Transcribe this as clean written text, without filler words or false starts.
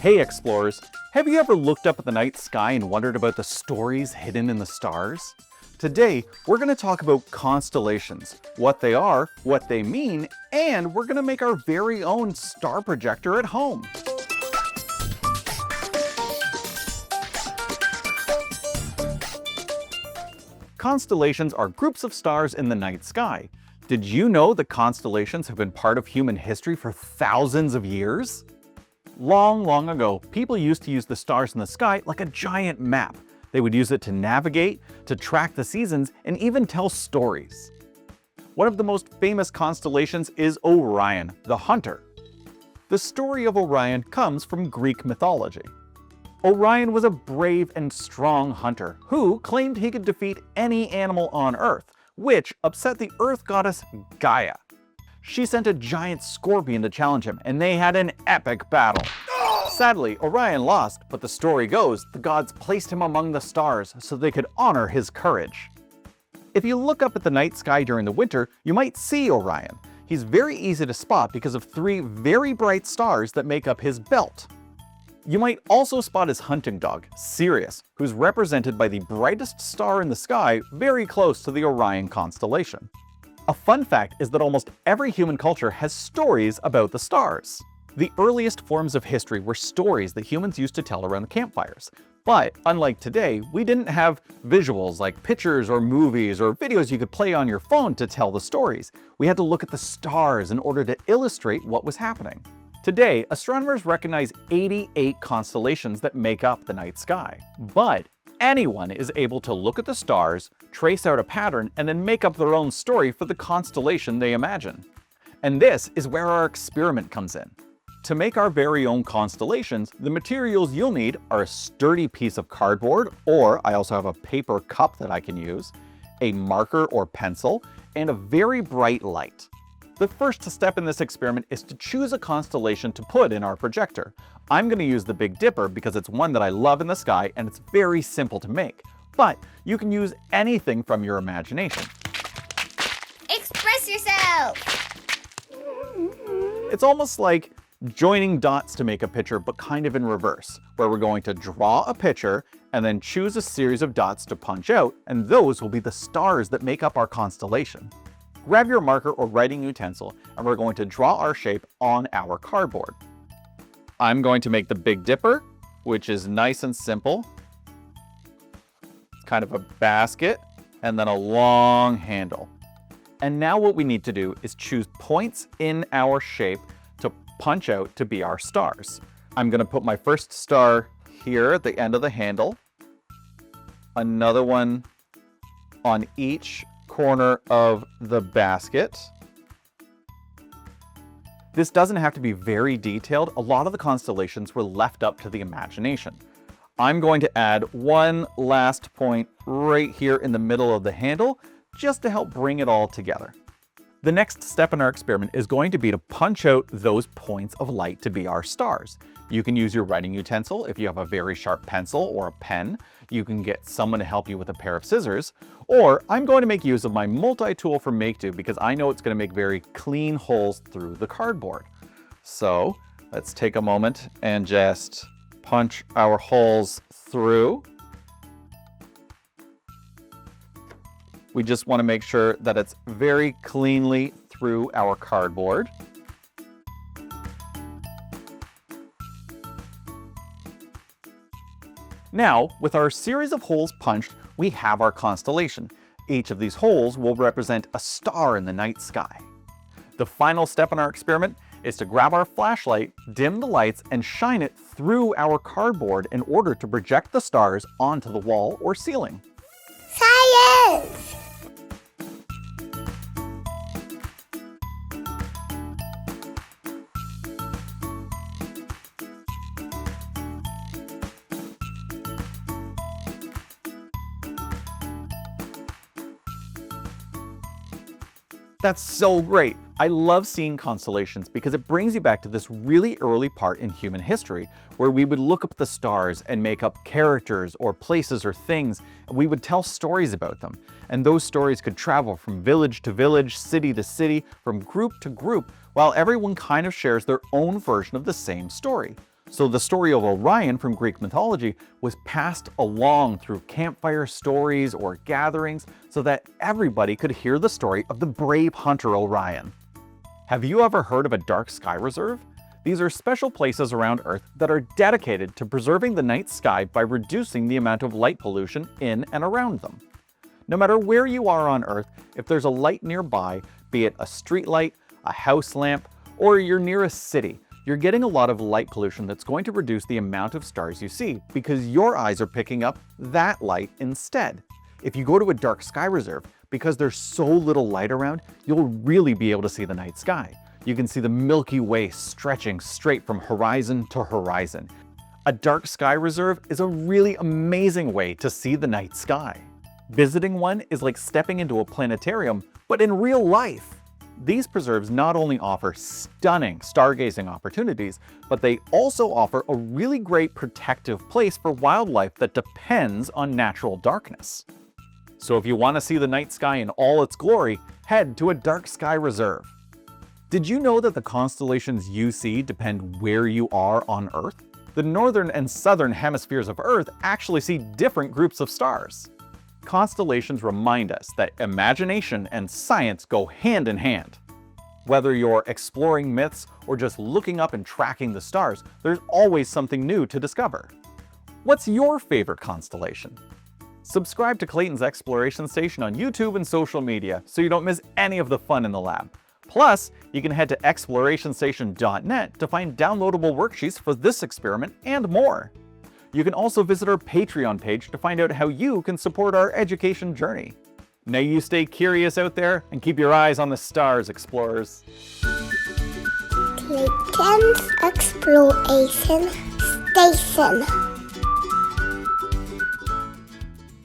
Hey explorers, have you ever looked up at the night sky and wondered about the stories hidden in the stars? Today, we're going to talk about constellations, what they are, what they mean, and we're going to make our very own star projector at home. Constellations are groups of stars in the night sky. Did you know that constellations have been part of human history for thousands of years? Long ago, people used to use the stars in the sky like a giant map. They would use it to navigate, to track the seasons, and even tell stories. One of the most famous constellations is Orion, the hunter. The story of Orion comes from Greek mythology. Orion was a brave and strong hunter who claimed he could defeat any animal on Earth, which upset the Earth goddess Gaia. She sent a giant scorpion to challenge him, and they had an epic battle. Sadly, Orion lost, but the story goes the gods placed him among the stars so they could honor his courage. If you look up at the night sky during the winter, you might see Orion. He's very easy to spot because of three very bright stars that make up his belt. You might also spot his hunting dog, Sirius, who's represented by the brightest star in the sky very close to the Orion constellation. A fun fact is that almost every human culture has stories about the stars. The earliest forms of history were stories that humans used to tell around the campfires. But unlike today, we didn't have visuals like pictures or movies or videos you could play on your phone to tell the stories. We had to look at the stars in order to illustrate what was happening. Today, astronomers recognize 88 constellations that make up the night sky. But anyone is able to look at the stars, trace out a pattern, and then make up their own story for the constellation they imagine. And this is where our experiment comes in. To make our very own constellations, the materials you'll need are a sturdy piece of cardboard, or I also have a paper cup that I can use, a marker or pencil, and a very bright light. The first step in this experiment is to choose a constellation to put in our projector. I'm going to use the Big Dipper because it's one that I love in the sky and it's very simple to make. But you can use anything from your imagination. Express yourself! It's almost like joining dots to make a picture, but kind of in reverse, where we're going to draw a picture and then choose a series of dots to punch out, and those will be the stars that make up our constellation. Grab your marker or writing utensil, and we're going to draw our shape on our cardboard. I'm going to make the Big Dipper, which is nice and simple. It's kind of a basket, and then a long handle. And now what we need to do is choose points in our shape to punch out to be our stars. I'm going to put my first star here at the end of the handle, another one on each corner of the basket. This doesn't have to be very detailed. A lot of the constellations were left up to the imagination. I'm going to add one last point right here in the middle of the handle just to help bring it all together. The next step in our experiment is going to be to punch out those points of light to be our stars. You can use your writing utensil if you have a very sharp pencil or a pen. You can get someone to help you with a pair of scissors. Or I'm going to make use of my multi-tool from Make-Do because I know it's going to make very clean holes through the cardboard. So let's take a moment and just punch our holes through. We just want to make sure that it's very cleanly through our cardboard. Now, with our series of holes punched, we have our constellation. Each of these holes will represent a star in the night sky. The final step in our experiment is to grab our flashlight, dim the lights, and shine it through our cardboard in order to project the stars onto the wall or ceiling. Science! That's so great! I love seeing constellations because it brings you back to this really early part in human history where we would look up at the stars and make up characters or places or things, and we would tell stories about them. And those stories could travel from village to village, city to city, from group to group, while everyone kind of shares their own version of the same story. So the story of Orion from Greek mythology was passed along through campfire stories or gatherings so that everybody could hear the story of the brave hunter Orion. Have you ever heard of a dark sky reserve? These are special places around Earth that are dedicated to preserving the night sky by reducing the amount of light pollution in and around them. No matter where you are on Earth, if there's a light nearby, be it a street light, a house lamp, or you're near a city, you're getting a lot of light pollution that's going to reduce the amount of stars you see because your eyes are picking up that light instead. If you go to a dark sky reserve, because there's so little light around, you'll really be able to see the night sky. You can see the Milky Way stretching straight from horizon to horizon. A dark sky reserve is a really amazing way to see the night sky. Visiting one is like stepping into a planetarium, but in real life. These preserves not only offer stunning stargazing opportunities, but they also offer a really great protective place for wildlife that depends on natural darkness. So if you want to see the night sky in all its glory, head to a dark sky reserve. Did you know that the constellations you see depend where you are on Earth? The northern and southern hemispheres of Earth actually see different groups of stars. Constellations remind us that imagination and science go hand in hand. Whether you're exploring myths or just looking up and tracking the stars, there's always something new to discover. What's your favorite constellation? Subscribe to Clayton's Exploration Station on YouTube and social media so you don't miss any of the fun in the lab. Plus, you can head to explorationstation.net to find downloadable worksheets for this experiment and more. You can also visit our Patreon page to find out how you can support our education journey. Now you stay curious out there and keep your eyes on the stars, explorers. Clayton's Exploration Station.